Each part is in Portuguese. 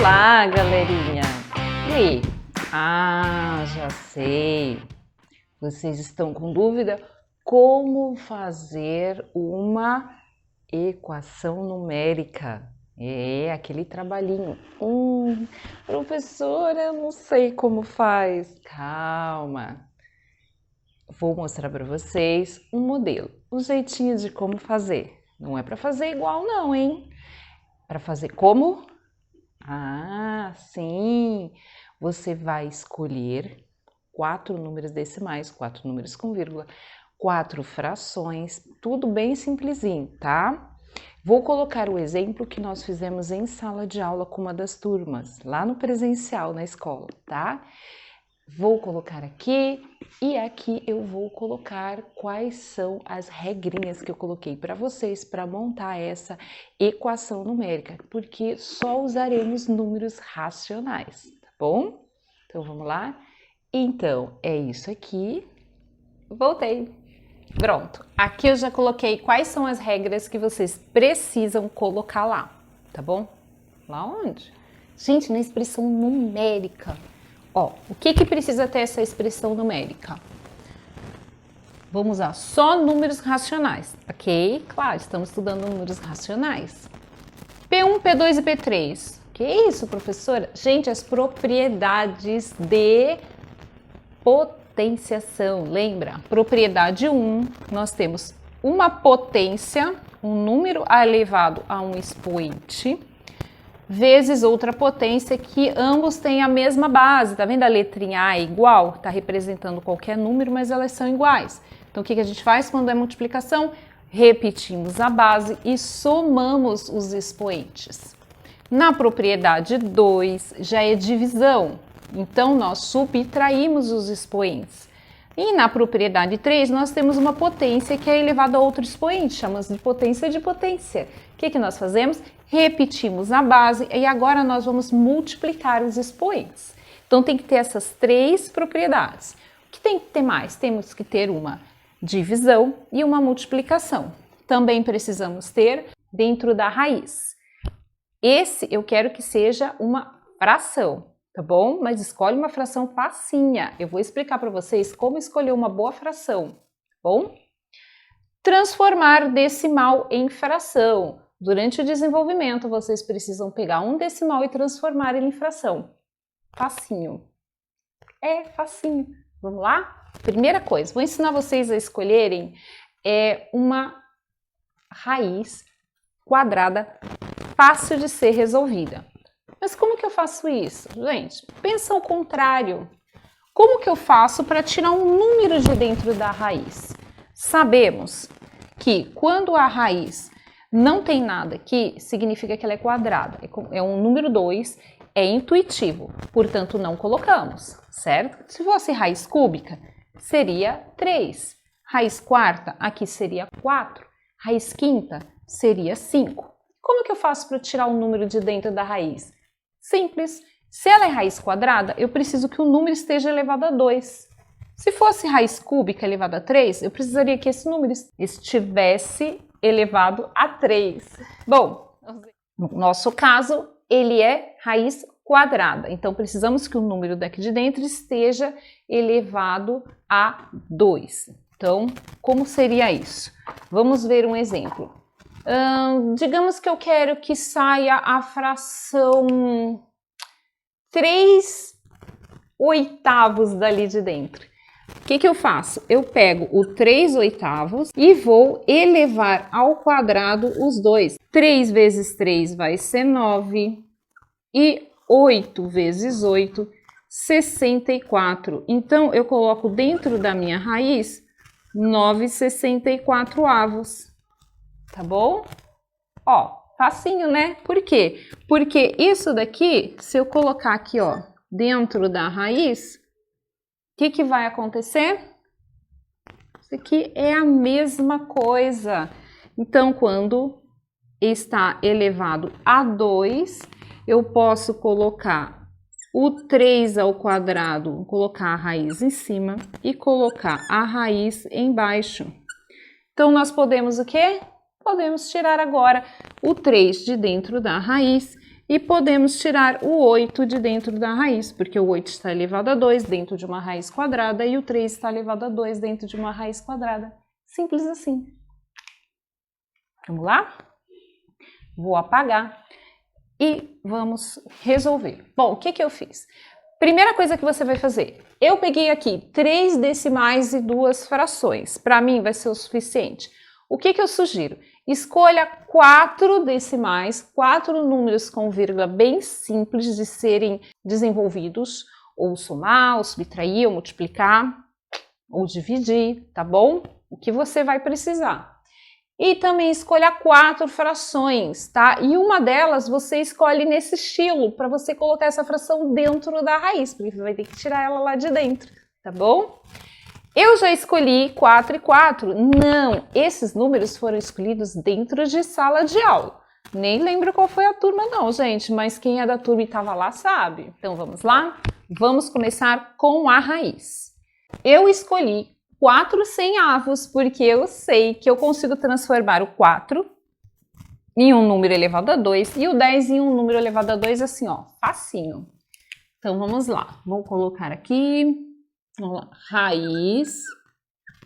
Olá, galerinha! E aí? Já sei! Vocês estão com dúvida como fazer uma equação numérica? É, aquele trabalhinho. Professora, eu não sei como faz. Calma! Vou mostrar para vocês um modelo, um jeitinho de como fazer. Não é para fazer igual não, hein? Para fazer como? Sim! Você vai escolher 4 números decimais, 4 números com vírgula, 4 frações, tudo bem simplesinho, tá? Vou colocar o exemplo que nós fizemos em sala de aula com uma das turmas, lá no presencial na escola, tá? Vou colocar aqui e aqui eu vou colocar quais são as regrinhas que eu coloquei para vocês para montar essa equação numérica, porque só usaremos números racionais, tá bom? Então vamos lá? Então é isso aqui. Voltei. Pronto. Aqui eu já coloquei quais são as regras que vocês precisam colocar lá, tá bom? Lá onde? Gente, na expressão numérica. Ó, o que precisa ter essa expressão numérica? Vamos usar só números racionais, ok? Claro, estamos estudando números racionais. P1, P2 e P3. Que isso, professora? Gente, as propriedades de potenciação. Lembra? Propriedade 1, nós temos uma potência, um número elevado a um expoente, vezes outra potência que ambos têm a mesma base. Tá vendo a letrinha A é igual? Tá representando qualquer número, mas elas são iguais. Então, o que a gente faz quando é multiplicação? Repetimos a base e somamos os expoentes. Na propriedade 2, já é divisão. Então, nós subtraímos os expoentes. E na propriedade 3, nós temos uma potência que é elevada a outro expoente, chamamos de potência de potência. O que nós fazemos? Repetimos a base e agora nós vamos multiplicar os expoentes. Então, tem que ter essas 3 propriedades. O que tem que ter mais? Temos que ter uma divisão e uma multiplicação. Também precisamos ter dentro da raiz. Esse eu quero que seja uma fração, tá bom? Mas escolhe uma fração facinha. Eu vou explicar para vocês como escolher uma boa fração, tá bom? Transformar decimal em fração. Durante o desenvolvimento, vocês precisam pegar um decimal e transformar ele em fração. Facinho. É facinho. Vamos lá? Primeira coisa, vou ensinar vocês a escolherem uma raiz quadrada fácil de ser resolvida. Mas como que eu faço isso? Gente, pensa ao contrário. Como que eu faço para tirar um número de dentro da raiz? Sabemos que quando a raiz não tem nada aqui, significa que ela é quadrada. É um número 2, é intuitivo, portanto não colocamos, certo? Se fosse raiz cúbica, seria 3. Raiz quarta, aqui seria 4. Raiz quinta, seria 5. Como que eu faço para tirar um número de dentro da raiz? Simples. Se ela é raiz quadrada, eu preciso que o número esteja elevado a 2. Se fosse raiz cúbica elevada a 3, eu precisaria que esse número estivesse elevado a 3. Bom, no nosso caso, ele é raiz quadrada. Então, precisamos que o número daqui de dentro esteja elevado a 2. Então, como seria isso? Vamos ver um exemplo. Digamos que eu quero que saia a fração 3/8 dali de dentro. O que eu faço? Eu pego o 3/8 e vou elevar ao quadrado os dois. 3 vezes 3 vai ser 9 e 8 vezes 8, 64. Então, eu coloco dentro da minha raiz 9/64. Tá bom? Ó, facinho, né? Por quê? Porque isso daqui, se eu colocar aqui, ó, dentro da raiz, o que vai acontecer? Isso aqui é a mesma coisa. Então, quando está elevado a 2, eu posso colocar o 3 ao quadrado, colocar a raiz em cima e colocar a raiz embaixo. Então, nós podemos o quê? Podemos tirar agora o 3 de dentro da raiz e podemos tirar o 8 de dentro da raiz, porque o 8 está elevado a 2 dentro de uma raiz quadrada e o 3 está elevado a 2 dentro de uma raiz quadrada. Simples assim. Vamos lá? Vou apagar e vamos resolver. Bom, o que que eu fiz? Primeira coisa que você vai fazer, eu peguei aqui 3 decimais e 2 frações. Para mim vai ser o suficiente. O que que eu sugiro? Escolha 4 decimais, 4 números com vírgula bem simples de serem desenvolvidos, ou somar, ou subtrair, ou multiplicar, ou dividir, tá bom? O que você vai precisar. E também escolha 4 frações, tá? E uma delas você escolhe nesse estilo, para você colocar essa fração dentro da raiz, porque você vai ter que tirar ela lá de dentro, tá bom? Eu já escolhi 4 e 4. Não, esses números foram escolhidos dentro de sala de aula. Nem lembro qual foi a turma não, gente, mas quem é da turma e estava lá sabe. Então vamos lá? Vamos começar com a raiz. Eu escolhi 4 centavos, porque eu sei que eu consigo transformar o 4 em um número elevado a 2 e o 10 em um número elevado a 2 assim, ó, facinho. Então vamos lá, vou colocar aqui, vamos lá, raiz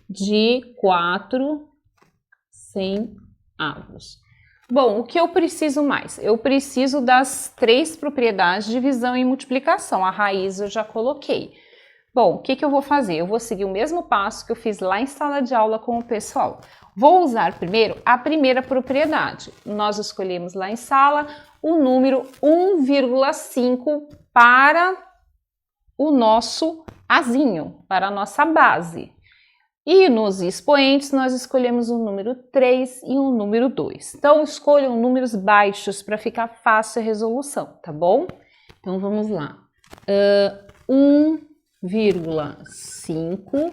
de 4 centavos. Bom, o que eu preciso mais? Eu preciso das 3 propriedades de divisão e multiplicação. A raiz eu já coloquei. Bom, o que que eu vou fazer? Eu vou seguir o mesmo passo que eu fiz lá em sala de aula com o pessoal. Vou usar primeiro a primeira propriedade. Nós escolhemos lá em sala o número 1,5 para o nosso azinho, para a nossa base. E nos expoentes nós escolhemos o número 3 e o número 2. Então escolham números baixos para ficar fácil a resolução, tá bom? Então vamos lá. 1,5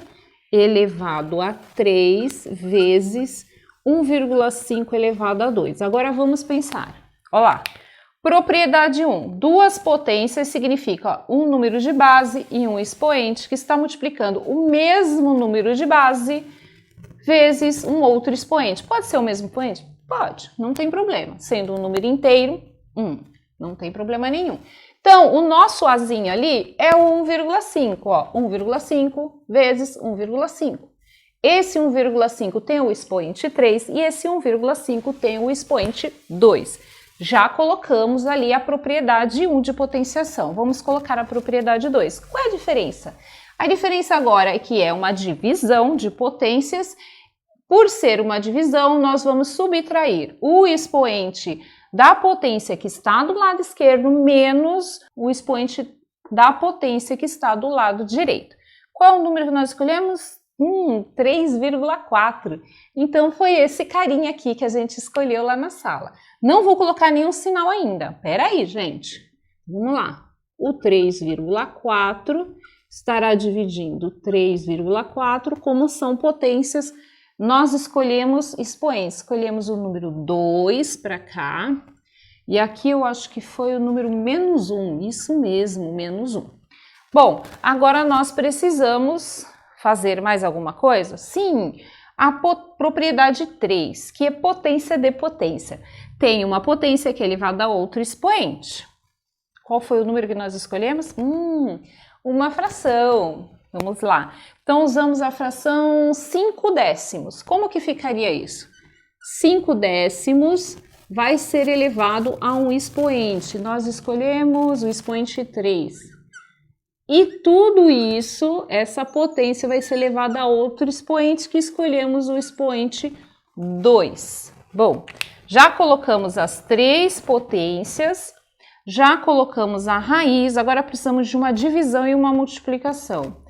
elevado a 3 vezes 1,5 elevado a 2. Agora vamos pensar. Olha lá. Propriedade 1. Duas potências significa um número de base e um expoente que está multiplicando o mesmo número de base vezes um outro expoente. Pode ser o mesmo expoente? Pode, não tem problema. Sendo um número inteiro, não tem problema nenhum. Então, o nosso azinho ali é o 1,5, ó, 1,5 vezes 1,5. Esse 1,5 tem o expoente 3 e esse 1,5 tem o expoente 2. Já colocamos ali a propriedade 1 de potenciação. Vamos colocar a propriedade 2. Qual é a diferença? A diferença agora é que é uma divisão de potências. Por ser uma divisão, nós vamos subtrair o expoente da potência que está do lado esquerdo menos o expoente da potência que está do lado direito. Qual é o número que nós escolhemos? 3,4. Então foi esse carinha aqui que a gente escolheu lá na sala. Não vou colocar nenhum sinal ainda. Pera aí, gente. Vamos lá. O 3,4 estará dividindo 3,4, como são potências, nós escolhemos expoentes. Escolhemos o número 2 para cá. E aqui eu acho que foi o número menos 1. Isso mesmo, menos 1. Bom, agora nós precisamos fazer mais alguma coisa? Sim, a propriedade 3, que é potência de potência. Tem uma potência que é elevada a outro expoente. Qual foi o número que nós escolhemos? Uma fração. Vamos lá. Então, usamos a fração 5 décimos. Como que ficaria isso? 5 décimos vai ser elevado a um expoente. Nós escolhemos o expoente 3. E tudo isso, essa potência vai ser elevada a outro expoente que escolhemos o expoente 2. Bom, já colocamos as 3 potências, já colocamos a raiz, agora precisamos de uma divisão e uma multiplicação.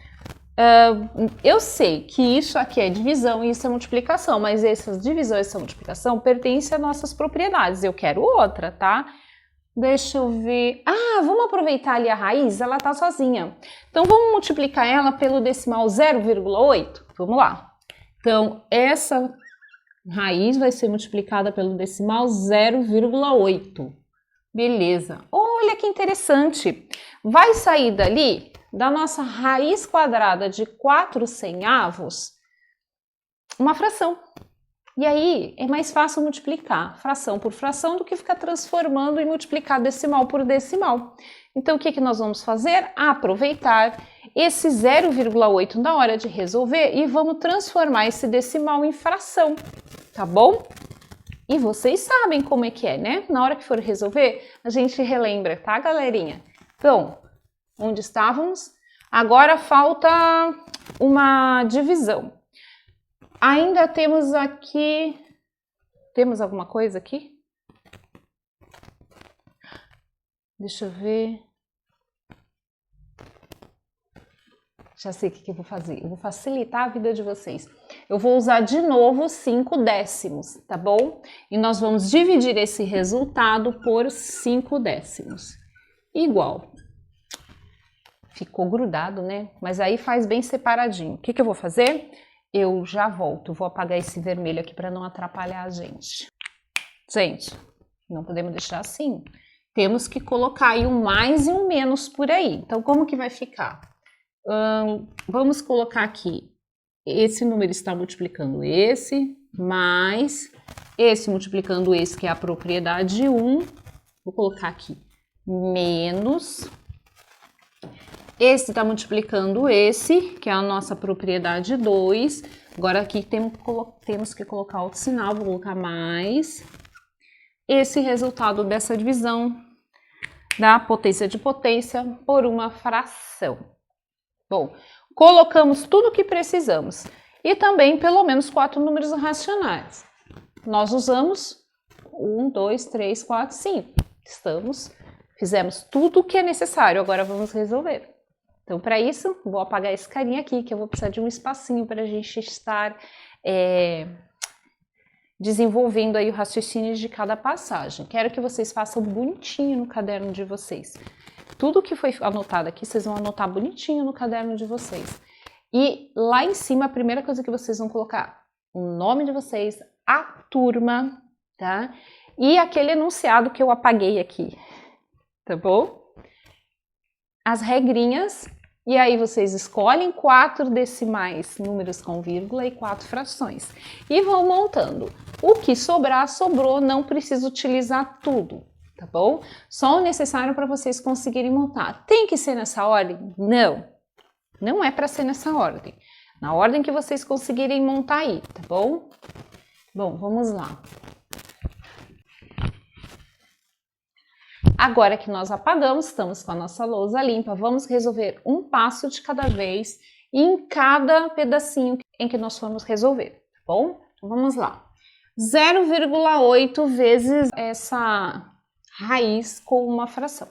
Eu sei que isso aqui é divisão e isso é multiplicação, mas essa divisão e essa multiplicação pertencem às nossas propriedades. Eu quero outra, tá? Deixa eu ver. Vamos aproveitar ali a raiz, ela tá sozinha. Então, vamos multiplicar ela pelo decimal 0,8? Vamos lá. Então, essa raiz vai ser multiplicada pelo decimal 0,8. Beleza. Olha que interessante. Vai sair dali, da nossa raiz quadrada de 4 centavos, uma fração. E aí é mais fácil multiplicar fração por fração do que ficar transformando e multiplicar decimal por decimal. Então o que nós vamos fazer? Aproveitar esse 0,8 na hora de resolver e vamos transformar esse decimal em fração, tá bom? E vocês sabem como é que é, né? Na hora que for resolver, a gente relembra, tá, galerinha? Então, onde estávamos? Agora falta uma divisão. Ainda temos aqui... Temos alguma coisa aqui? Deixa eu ver... Já sei o que eu vou fazer. Eu vou facilitar a vida de vocês. Eu vou usar de novo 5 décimos, tá bom? E nós vamos dividir esse resultado por 5 décimos. Igual. Ficou grudado, né? Mas aí faz bem separadinho. O que eu vou fazer? Eu já volto. Vou apagar esse vermelho aqui para não atrapalhar a gente. Gente, não podemos deixar assim. Temos que colocar aí um mais e um menos por aí. Então, como que vai ficar? Vamos colocar aqui. Esse número está multiplicando esse, mais esse multiplicando esse, que é a propriedade 1. Vou colocar aqui menos. Esse está multiplicando esse, que é a nossa propriedade 2. Agora aqui temos que colocar outro sinal, vou colocar mais. Esse resultado dessa divisão da potência de potência por uma fração. Bom, colocamos tudo o que precisamos. E também pelo menos 4 números racionais. Nós usamos 1, 2, 3, 4, 5. Fizemos tudo o que é necessário, agora vamos resolver. Então, para isso, vou apagar esse carinha aqui, que eu vou precisar de um espacinho para a gente estar desenvolvendo aí o raciocínio de cada passagem. Quero que vocês façam bonitinho no caderno de vocês. Tudo que foi anotado aqui, vocês vão anotar bonitinho no caderno de vocês. E lá em cima, a primeira coisa que vocês vão colocar, o nome de vocês, a turma, tá? E aquele enunciado que eu apaguei aqui, tá bom? As regrinhas, e aí vocês escolhem 4 decimais, números com vírgula e 4 frações. E vão montando. O que sobrar, sobrou, não precisa utilizar tudo. Tá bom? Só o necessário para vocês conseguirem montar. Tem que ser nessa ordem? Não. Não é para ser nessa ordem. Na ordem que vocês conseguirem montar aí, tá bom? Bom, vamos lá. Agora que nós apagamos, estamos com a nossa lousa limpa, vamos resolver um passo de cada vez em cada pedacinho em que nós formos resolver, tá bom? Então, vamos lá. 0,8 vezes essa raiz com uma fração.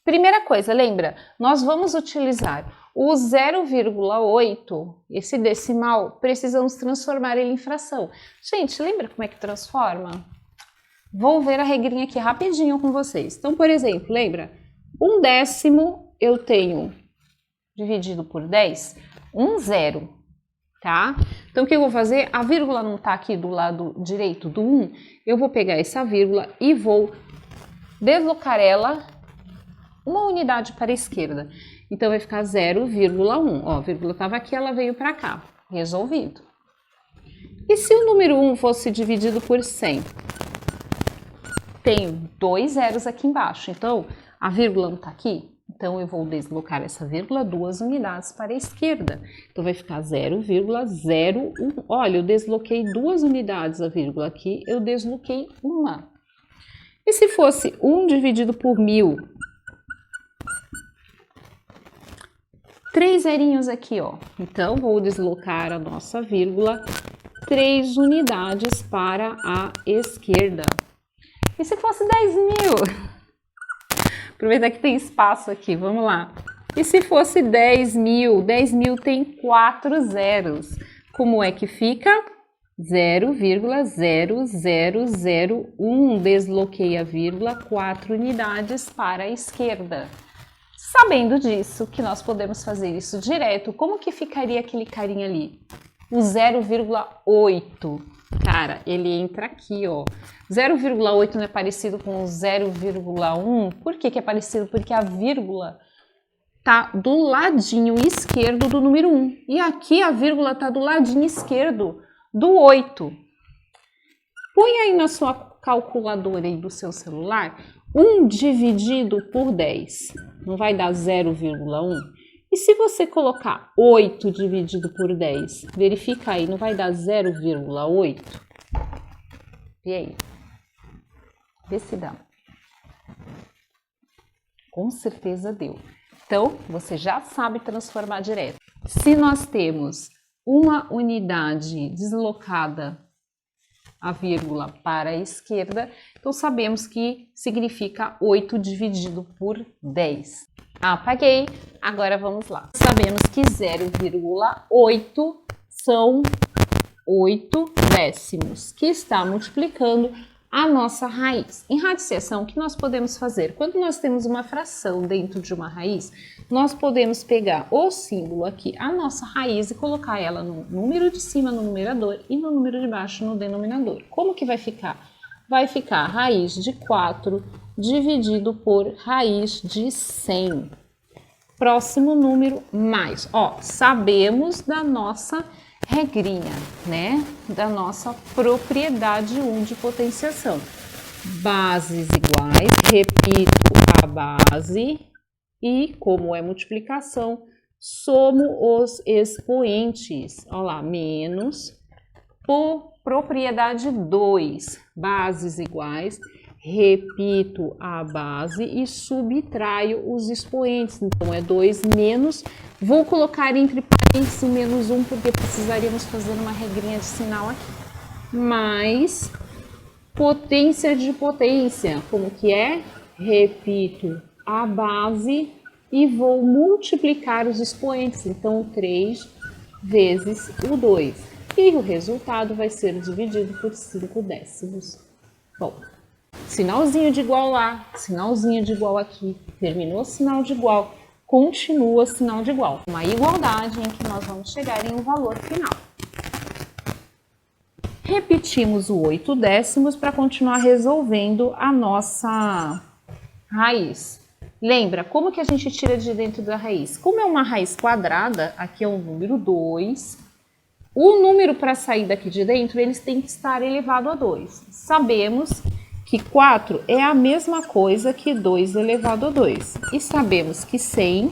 Primeira coisa, lembra? Nós vamos utilizar o 0,8, esse decimal, precisamos transformar ele em fração. Gente, lembra como é que transforma? Vou ver a regrinha aqui rapidinho com vocês. Então, por exemplo, lembra? 1 décimo eu tenho dividido por 10, 1 zero, tá? Então, o que eu vou fazer? A vírgula não tá aqui do lado direito do 1, eu vou pegar essa vírgula e vou deslocar ela uma unidade para a esquerda. Então, vai ficar 0,1. Ó, a vírgula estava aqui, ela veio para cá. Resolvido. E se o número 1 fosse dividido por 100? Tenho 2 zeros aqui embaixo. Então, a vírgula não está aqui? Então, eu vou deslocar essa vírgula 2 unidades para a esquerda. Então, vai ficar 0,01. Olha, eu desloquei 2 unidades a vírgula aqui, eu desloquei uma. E se fosse 1 dividido por 1000? 3 zerinhos aqui, ó. Então, vou deslocar a nossa vírgula 3 unidades para a esquerda. E se fosse 10.000? Aproveitar que tem espaço aqui, vamos lá. E se fosse 10.000? 10.000 tem 4 zeros. Como é que fica? 0,0001. Desloquei a vírgula 4 unidades para a esquerda. Sabendo disso, que nós podemos fazer isso direto, como que ficaria aquele carinha ali? O 0,8. Cara, ele entra aqui, ó. 0,8 não é parecido com o 0,1? Por que que é parecido? Porque a vírgula tá do ladinho esquerdo do número 1. E aqui a vírgula tá do ladinho esquerdo do 8. Põe aí na sua calculadora aí do seu celular 1 dividido por 10. Não vai dar 0,1? E se você colocar 8 dividido por 10, verifica aí, não vai dar 0,8? E aí? Vê se dá. Com certeza deu. Então, você já sabe transformar direto. Se nós temos uma unidade deslocada a vírgula para a esquerda, então sabemos que significa 8 dividido por 10. Apaguei, agora vamos lá. Sabemos que 0,8 são 8 décimos, que está multiplicando a nossa raiz. Em radiciação, o que nós podemos fazer? Quando nós temos uma fração dentro de uma raiz, nós podemos pegar o símbolo aqui, a nossa raiz, e colocar ela no número de cima no numerador e no número de baixo no denominador. Como que vai ficar? Vai ficar raiz de 4 dividido por raiz de 100. Próximo número, mais. Ó, sabemos da nossa regrinha, né? Da nossa propriedade 1 de potenciação. Bases iguais, repito a base e, como é multiplicação, somo os expoentes. Olha lá, menos por propriedade 2, bases iguais, repito a base e subtraio os expoentes. Então, é 2 menos, vou colocar entre parênteses menos 1, porque precisaríamos fazer uma regrinha de sinal aqui. Mais potência de potência, como que é? Repito a base e vou multiplicar os expoentes. Então, 3 vezes o 2. E o resultado vai ser dividido por 5 décimos. Bom, sinalzinho de igual lá, sinalzinho de igual aqui, terminou o sinal de igual, continua o sinal de igual. Uma igualdade em que nós vamos chegar em um valor final. Repetimos o 8 décimos para continuar resolvendo a nossa raiz. Lembra, como que a gente tira de dentro da raiz? Como é uma raiz quadrada, aqui é o número 2, o número para sair daqui de dentro, eles têm que estar elevado a 2. Sabemos que 4 é a mesma coisa que 2 elevado a 2. E sabemos que 100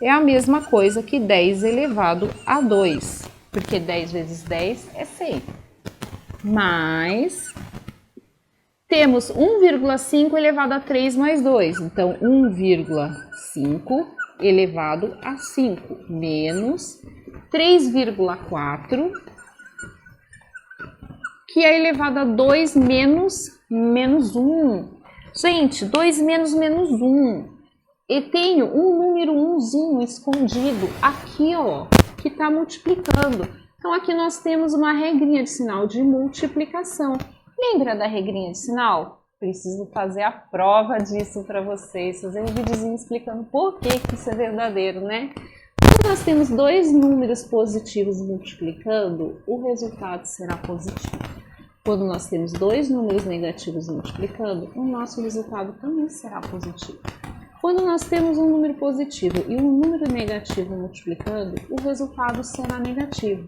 é a mesma coisa que 10 elevado a 2. Porque 10 vezes 10 é 100. Mas temos 1,5 elevado a 3 mais 2. Então, 1,5 elevado a 5 menos 3,4, que é elevado a 2 menos 1. Gente, 2 menos 1. E tenho um número 1zinho escondido aqui, ó, que está multiplicando. Então, aqui nós temos uma regrinha de sinal de multiplicação. Lembra da regrinha de sinal? Preciso fazer a prova disso para vocês, fazer um videozinho explicando por que isso é verdadeiro, né? Quando nós temos dois números positivos multiplicando, o resultado será positivo. Quando nós temos dois números negativos multiplicando, o nosso resultado também será positivo. Quando nós temos um número positivo e um número negativo multiplicando, o resultado será negativo.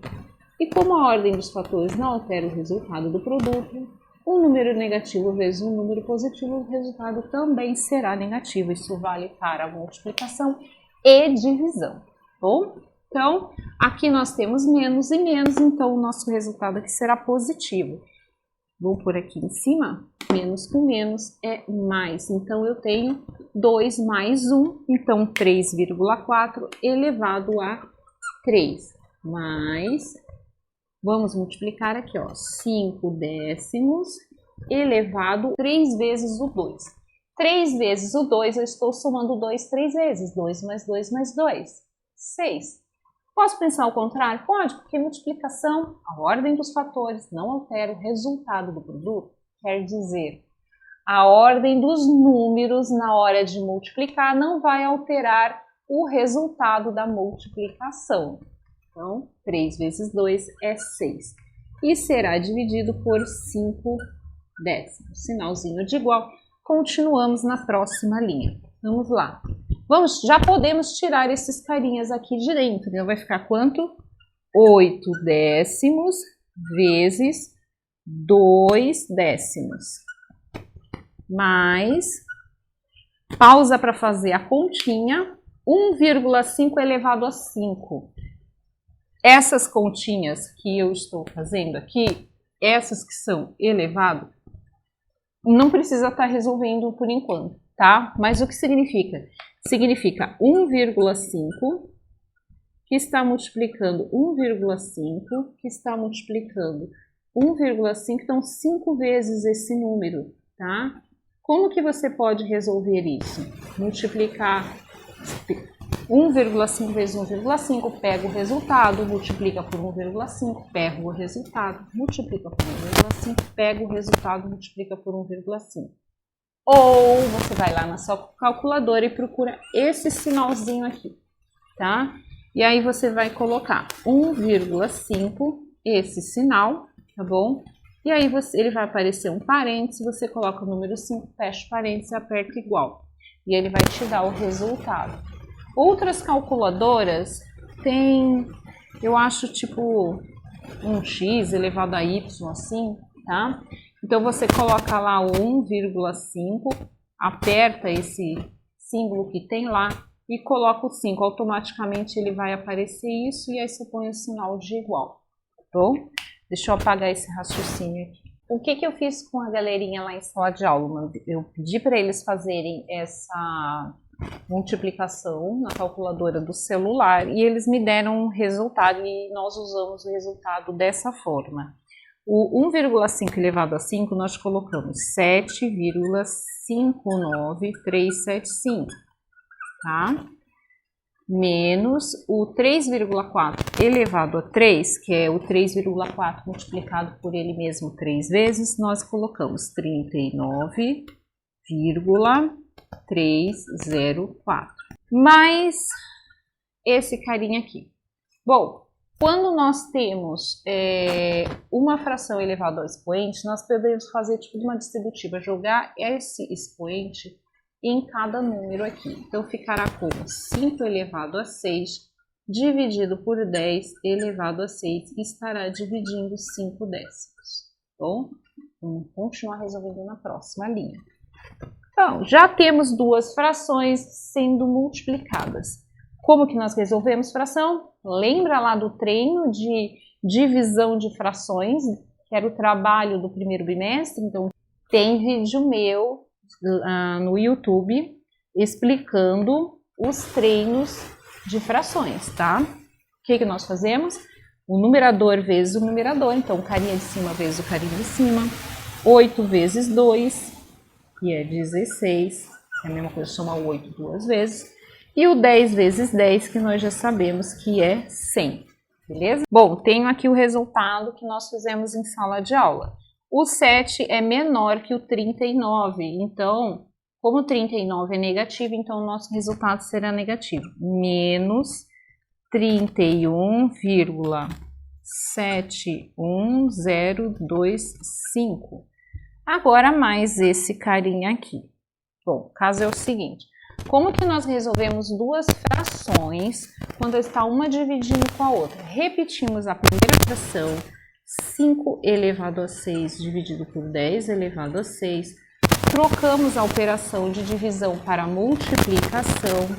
E como a ordem dos fatores não altera o resultado do produto, um número negativo vezes um número positivo, o resultado também será negativo. Isso vale para a multiplicação e divisão. Bom, então, aqui nós temos menos e menos, então o nosso resultado aqui será positivo. Vou por aqui em cima, menos com menos é mais. Então, eu tenho 2 mais 1, então 3,4 elevado a 3. Mais, vamos multiplicar aqui, ó, 5 décimos elevado a 3 vezes o 2. 3 vezes o 2, eu estou somando 2 3 vezes. 2 mais 2 mais 2, 6. Posso pensar ao contrário? Pode, porque multiplicação, a ordem dos fatores não altera o resultado do produto. Quer dizer, a ordem dos números na hora de multiplicar não vai alterar o resultado da multiplicação. Então, 3 vezes 2 é 6. E será dividido por 5 décimos. Sinalzinho de igual. Continuamos na próxima linha. Vamos lá. Já podemos tirar esses carinhas aqui de dentro. Então, vai ficar quanto? 8 décimos vezes 2 décimos. Mais, pausa para fazer a continha, 1,5 elevado a 5. Essas continhas que eu estou fazendo aqui, essas que são elevado, não precisa estar resolvendo por enquanto, tá? Mas o que significa? Significa 1,5 que está multiplicando 1,5 que está multiplicando 1,5, então 5 vezes esse número, tá? Como que você pode resolver isso? Multiplicar 1,5 vezes 1,5, pega o resultado, multiplica por 1,5, pega o resultado, multiplica por 1,5, pega o resultado, multiplica por 1,5. Ou você vai lá na sua calculadora e procura esse sinalzinho aqui, tá? E aí você vai colocar 1,5, esse sinal, tá bom? E aí ele vai aparecer um parênteses, você coloca o número 5, fecha o parênteses e aperta igual. E ele vai te dar o resultado. Outras calculadoras têm, eu acho, tipo um x elevado a y, assim, tá? Então você coloca lá o 1,5, aperta esse símbolo que tem lá e coloca o 5. Automaticamente ele vai aparecer isso e aí você põe o sinal de igual, tá bom? Deixa eu apagar esse raciocínio aqui. O que eu fiz com a galerinha lá em sala de aula? Eu pedi para eles fazerem essa multiplicação na calculadora do celular e eles me deram um resultado e nós usamos o resultado dessa forma. O 1,5 elevado a 5 nós colocamos 7,59375, tá? Menos o 3,4 elevado a 3, que é o 3,4 multiplicado por ele mesmo 3 vezes, nós colocamos 39,304, mais esse carinha aqui. Bom, quando nós temos uma fração elevada ao expoente, nós podemos fazer tipo uma distributiva, jogar esse expoente em cada número aqui. Então, ficará como 5 elevado a 6 dividido por 10 elevado a 6 e estará dividindo 5 décimos. Bom, vamos continuar resolvendo na próxima linha. Então, já temos duas frações sendo multiplicadas. Como que nós resolvemos fração? Lembra lá do treino de divisão de frações, que era o trabalho do primeiro bimestre? Então, tem vídeo meu no YouTube explicando os treinos de frações, tá? O que nós fazemos? O numerador vezes o numerador, então o carinha de cima vezes o carinha de cima, 8 vezes 2, que é 16, é a mesma coisa, soma 8 duas vezes, e o 10 vezes 10, que nós já sabemos que é 100, beleza? Bom, tenho aqui o resultado que nós fizemos em sala de aula. O 7 é menor que o 39, então, como o 39 é negativo, então o nosso resultado será negativo. Menos 31,71025. Agora mais esse carinha aqui. Bom, o caso é o seguinte. Como que nós resolvemos duas frações quando está uma dividindo com a outra? Repetimos a primeira fração. 5 elevado a 6 dividido por 10 elevado a 6. Trocamos a operação de divisão para multiplicação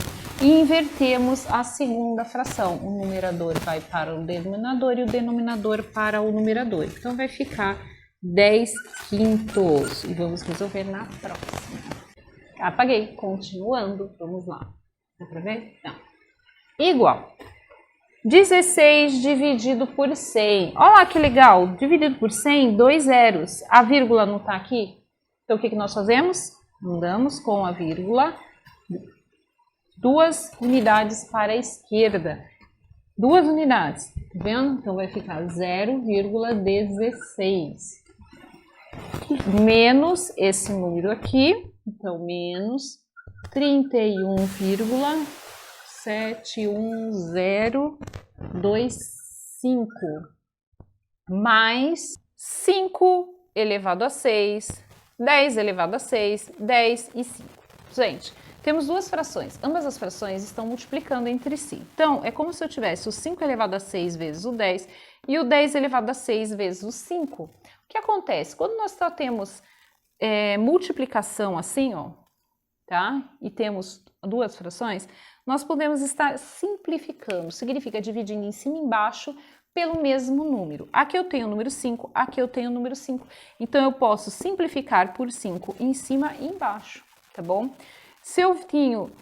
e invertemos a segunda fração. O numerador vai para o denominador e o denominador para o numerador. Então, vai ficar 10 quintos. E vamos resolver na próxima. Apaguei. Continuando. Vamos lá. Dá para ver? Não. Igual. 16 dividido por 100. Olha lá que legal. Dividido por 100, 2 zeros. A vírgula não está aqui? Então, o que nós fazemos? Mandamos com a vírgula 2 unidades para a esquerda. 2 unidades. Tá vendo? Então, vai ficar 0,16. Menos esse número aqui. Então, menos 31,71025 mais 5 elevado a 6, 10 elevado a 6, 10 e 5. Gente, temos duas frações. Ambas as frações estão multiplicando entre si. Então, é como se eu tivesse o 5 elevado a 6 vezes o 10 e o 10 elevado a 6 vezes o 5. O que acontece? Quando nós só temos multiplicação assim, ó, tá? E temos duas frações, nós podemos estar simplificando, significa dividindo em cima e embaixo pelo mesmo número. Aqui eu tenho o número 5, aqui eu tenho o número 5. Então, eu posso simplificar por 5 em cima e embaixo, tá bom? Se eu tenho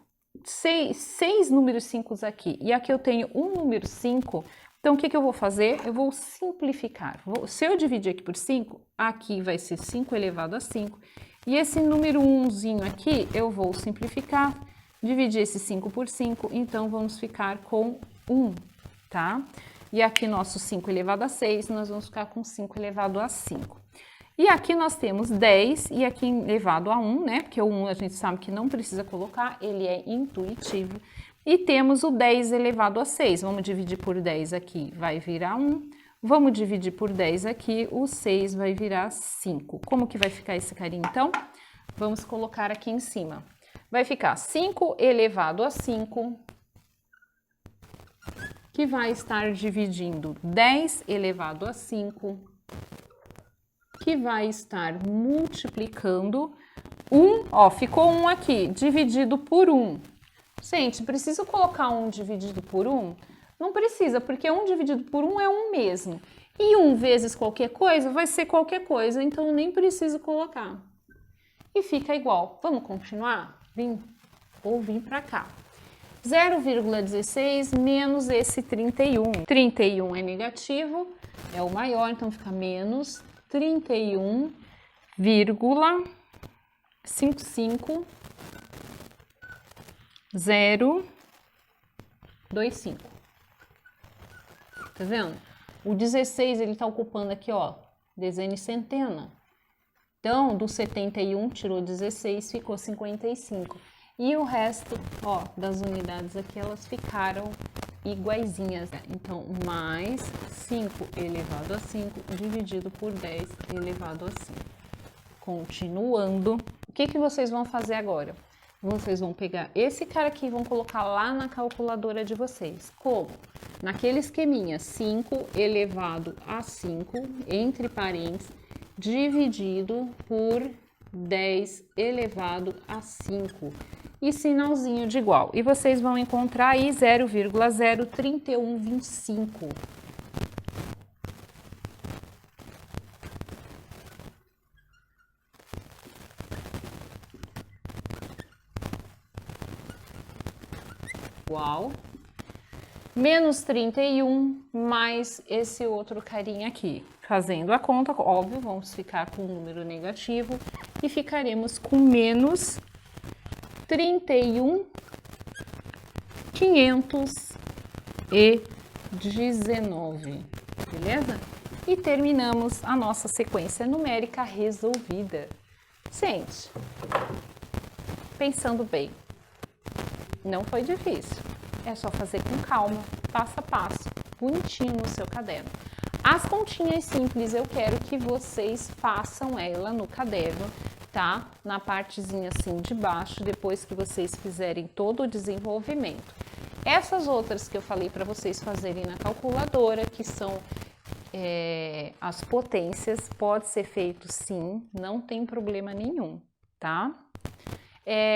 seis números 5 aqui e aqui eu tenho um número 5, então, o que eu vou fazer? Eu vou simplificar. Se eu dividir aqui por 5, aqui vai ser 5 elevado a 5. E esse número 1zinho aqui, eu vou simplificar, dividir esse 5 por 5, então vamos ficar com 1, tá? E aqui nosso 5 elevado a 6, nós vamos ficar com 5 elevado a 5. E aqui nós temos 10 e aqui elevado a 1, né? Porque o 1 a gente sabe que não precisa colocar, ele é intuitivo. E temos o 10 elevado a 6. Vamos dividir por 10 aqui, vai virar 1. Vamos dividir por 10 aqui, o 6 vai virar 5. Como que vai ficar esse carinha, então? Vamos colocar aqui em cima. Vai ficar 5 elevado a 5, que vai estar dividindo 10 elevado a 5, que vai estar multiplicando 1, ó, ficou 1 aqui, dividido por 1. Gente, preciso colocar 1 dividido por 1? Não precisa, porque 1 dividido por 1 é 1 mesmo. E 1 vezes qualquer coisa vai ser qualquer coisa, então eu nem preciso colocar. E fica igual. Vamos continuar? Vim para cá. 0,16 menos esse 31. 31 é negativo, é o maior, então fica menos 31,55 0,25. Tá vendo? O 16 ele tá ocupando aqui, ó, dezena e centena. Então, do 71 tirou 16, ficou 55. E o resto, ó, das unidades aqui, elas ficaram iguaizinhas. Então, mais 5 elevado a 5 dividido por 10 elevado a 5. Continuando, o que vocês vão fazer agora? Vocês vão pegar esse cara aqui e vão colocar lá na calculadora de vocês. Como? Naquele esqueminha, 5 elevado a 5, entre parênteses, dividido por 10 elevado a 5. E sinalzinho de igual. E vocês vão encontrar aí 0,03125. Igual. Menos 31 mais esse outro carinha aqui. Fazendo a conta, óbvio, vamos ficar com um número negativo e ficaremos com menos 31.519, beleza? E terminamos a nossa sequência numérica resolvida. Gente, pensando bem, não foi difícil. É só fazer com calma, passo a passo, bonitinho no seu caderno. As continhas simples, eu quero que vocês façam ela no caderno, tá? Na partezinha assim de baixo, depois que vocês fizerem todo o desenvolvimento. Essas outras que eu falei para vocês fazerem na calculadora, que são as potências, pode ser feito sim, não tem problema nenhum, tá?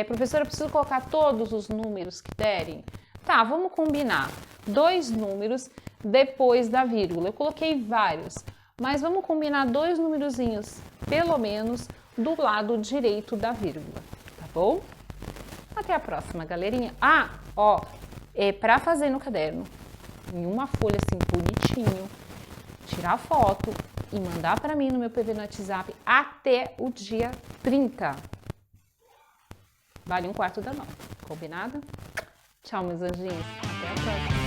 Professora, eu preciso colocar todos os números que derem? Tá, vamos combinar. 2 números depois da vírgula. Eu coloquei vários, mas vamos combinar 2 numerozinhos, pelo menos, do lado direito da vírgula, tá bom? Até a próxima, galerinha. Para fazer no caderno, em uma folha assim, bonitinho, tirar foto e mandar para mim no meu PV no WhatsApp até o dia 30. Vale 1/4 da nota, combinado? Tchau, meus anjinhos. Até a próxima.